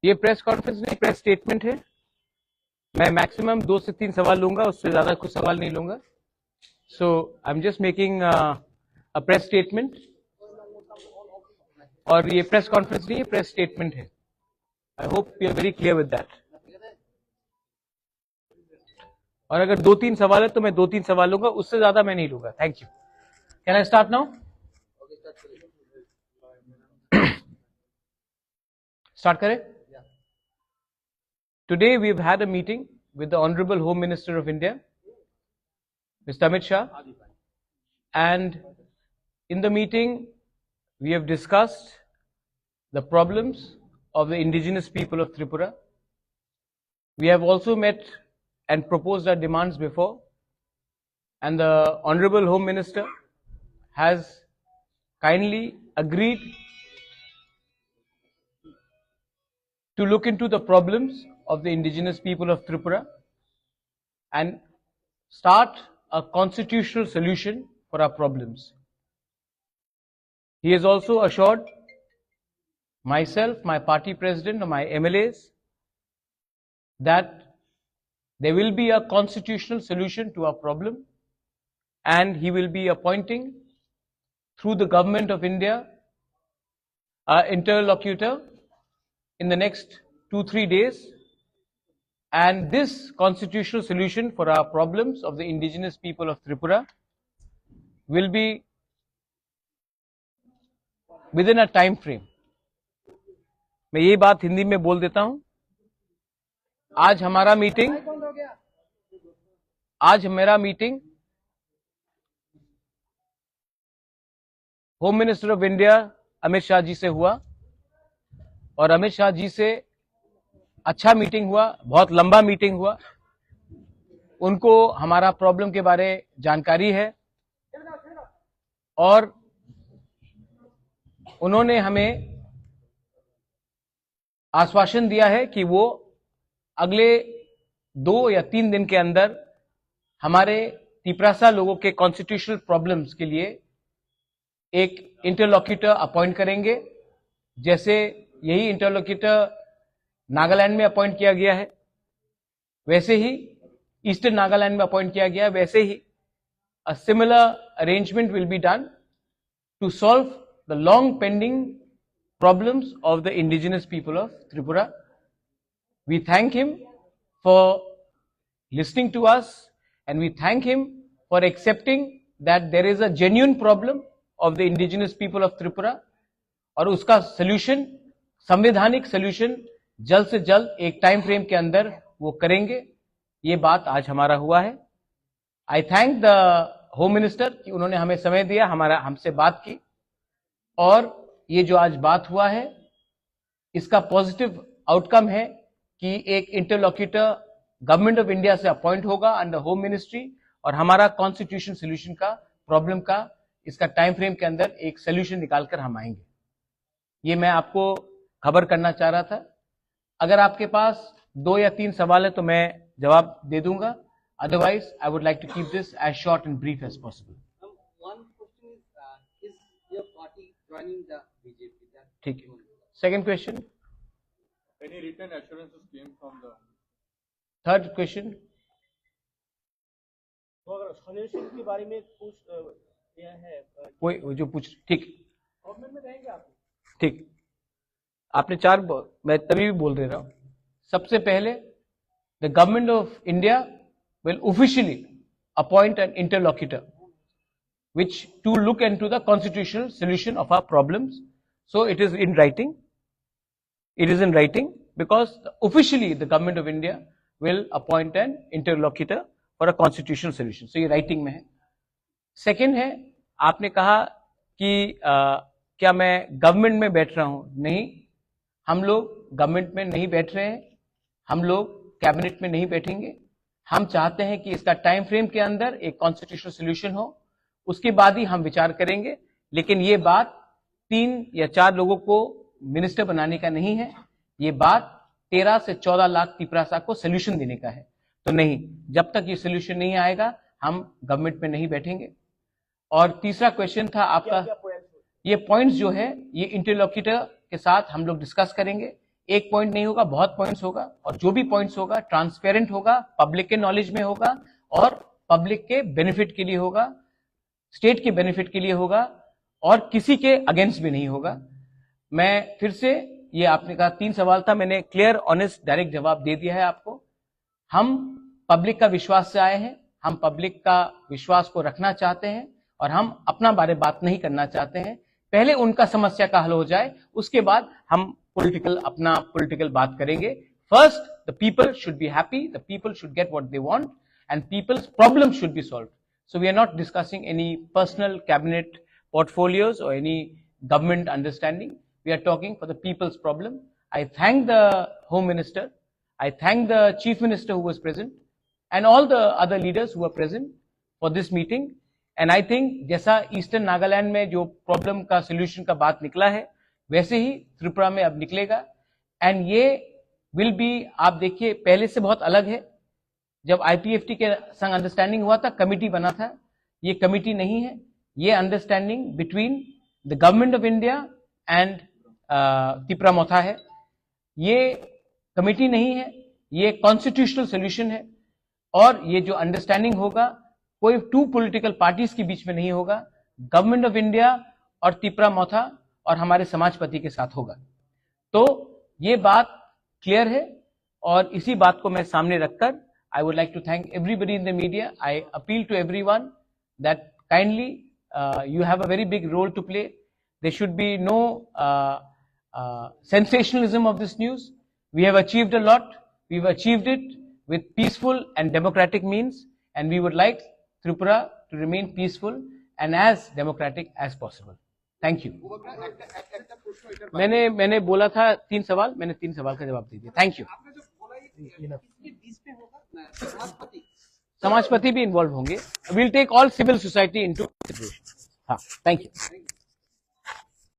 ये press conference नहीं, press statement है। मैं मैक्सिमम 2 से 3 सवाल लूंगा, उससे ज्यादा कुछ सवाल नहीं लूंगा। So I am just making a press statement. और ये प्रेस कॉन्फ्रेंस नहीं है, प्रेस स्टेटमेंट है। I hope you are very clear with that. और अगर 2-3 सवाल है तो मैं 2-3 सवाल लूंगा, उससे ज्यादा मैं नहीं लूंगा। Thank you. Can I start now? Start करें? Today we've had a meeting with the Honorable Home Minister of India, Mr. Amit Shah, and in the meeting we have discussed the problems of the indigenous people of Tripura. We have also met and proposed our demands before, and the Honorable Home Minister has kindly agreed to look into the problems of the indigenous people of Tripura and start a constitutional solution for our problems. He has also assured myself, my party president, and my MLAs that there will be a constitutional solution to our problem, and he will be appointing through the government of India an interlocutor in the next 2-3 days, and this constitutional solution for our problems of the indigenous people of Tripura will be within a time frame. मैं ये बात हिंदी में बोल देता हूं। आज मेरा meeting home minister of India Amit Shah ji से हुआ, और अमित शाह जी से अच्छा मीटिंग हुआ, बहुत लंबा मीटिंग हुआ। उनको हमारा प्रॉब्लम के बारे जानकारी है और उन्होंने हमें आश्वासन दिया है कि वो अगले 2 या 3 दिन के अंदर हमारे तिपरासा लोगों के कॉन्स्टिट्यूशनल प्रॉब्लम्स के लिए एक इंटरलॉक्यूटर अपॉइंट करेंगे। जैसे यही इंटरलॉक्यूटर नागालैंड में अपॉइंट किया गया है, वैसे ही ईस्टर्न नागालैंड में अपॉइंट किया गया है, वैसे ही a similar arrangement will be done to solve the long pending problems of the indigenous people of Tripura. We thank him for listening to us, and we thank him for accepting that there is a genuine problem of the indigenous people of Tripura, और उसका solution, संवैधानिक solution जल्द से जल्द एक time frame के अंदर वो करेंगे। ये बात आज हमारा हुआ है। आई थैंक द होम मिनिस्टर कि उन्होंने हमें समय दिया, हमसे बात की, और ये जो आज बात हुआ है इसका पॉजिटिव आउटकम है कि एक इंटरलॉक्यूटर गवर्नमेंट ऑफ इंडिया से अपॉइंट होगा अंडर होम मिनिस्ट्री, और हमारा कॉन्स्टिट्यूशन सोल्यूशन का प्रॉब्लम का इसका टाइम फ्रेम के अंदर एक सोल्यूशन निकालकर हम आएंगे। ये मैं आपको खबर करना चाह रहा था। अगर आपके पास 2 या 3 सवाल है तो मैं जवाब दे दूंगा, otherwise I would like to keep this as short and brief as possible. ठीक है। Second question, any written assurances came from the third question, तो अगर सॉल्यूशन के बारे में पूछ दिया है कोई जो पूछ, ठीक गवर्नमेंट में रहेंगे आप? ठीक, आपने 4, मैं तभी भी बोल रहा हूं। सबसे पहले the government of India will officially appoint an interlocutor which to look into the constitutional solution of our problems. So it is in writing. It is in writing because officially the government of India will appoint an interlocutor for a constitutional solution. So ये writing में है। Second है, आपने कहा कि क्या मैं government में बैठ रहा हूं? नहीं, हम लोग गवर्नमेंट में नहीं बैठ रहे हैं, हम लोग कैबिनेट में नहीं बैठेंगे। हम चाहते हैं कि इसका टाइम फ्रेम के अंदर एक कॉन्स्टिट्यूशनल सोल्यूशन हो, उसके बाद ही हम विचार करेंगे। लेकिन ये बात 3 या 4 लोगों को मिनिस्टर बनाने का नहीं है, ये बात 13 से 14 लाख तिपरासा को सोल्यूशन देने का है। तो नहीं, जब तक ये सोल्यूशन नहीं आएगा हम गवर्नमेंट में नहीं बैठेंगे। और तीसरा क्वेश्चन था आपका, क्या पॉइंट? ये पॉइंट्स जो है ये इंटरलोक्यूटर के साथ हम लोग डिस्कस करेंगे। एक पॉइंट नहीं होगा, बहुत पॉइंट्स होगा, और जो भी पॉइंट्स होगा ट्रांसपेरेंट होगा, पब्लिक के नॉलेज में होगा और पब्लिक के बेनिफिट के लिए होगा, स्टेट के बेनिफिट के लिए होगा और किसी के अगेंस्ट भी नहीं होगा। मैं फिर से, ये आपने कहा 3 सवाल था, मैंने क्लियर ऑनेस्ट डायरेक्ट जवाब दे दिया है आपको। हम पब्लिक का विश्वास से आए हैं, हम पब्लिक का विश्वास को रखना चाहते हैं और हम अपना बारे बात नहीं करना चाहते हैं। पहले उनका समस्या का हल हो जाए, उसके बाद हम अपना पॉलिटिकल बात करेंगे। First the people should be happy, the people should get what they want and people's problem should be solved. So we are not discussing any personal cabinet portfolios or any government understanding. We are talking for the people's problem. I thank the Home Minister, I thank the Chief Minister who was present and all the other leaders who were present for this meeting. And I think जैसा eastern Nagaland में जो problem का solution का बात निकला है, वैसे ही त्रिपुरा में अब निकलेगा। एंड ये विल बी, आप देखिए पहले से बहुत अलग है। जब IPFT के संग अंडरस्टैंडिंग हुआ था, कमिटी बना था, ये कमिटी नहीं है, ये understanding between the government of India and Tripura Motha है। ये कमिटी नहीं है, ये कॉन्स्टिट्यूशनल सोल्यूशन है। और ये जो अंडरस्टैंडिंग होगा, कोई 2 पॉलिटिकल पार्टीज के बीच में नहीं होगा, गवर्नमेंट ऑफ इंडिया और त्रिपुरा मोथा और हमारे समाजपति के साथ होगा। तो ये बात क्लियर है और इसी बात को मैं सामने रखकर I would like to thank everybody in the media. I appeal to everyone that kindly you have a very big role to play. There should be no sensationalism of this news. We have achieved a lot. We've achieved it with peaceful and democratic means, and we would like Tripura to remain peaceful and as democratic as possible. Thank you. मैंने बोला था 3 सवाल, मैंने 3 सवाल का जवाब दे दिया। Thank you. समाजपति भी इन्वॉल्व होंगे। Will take all civil society into consideration. हाँ, थैंक यू।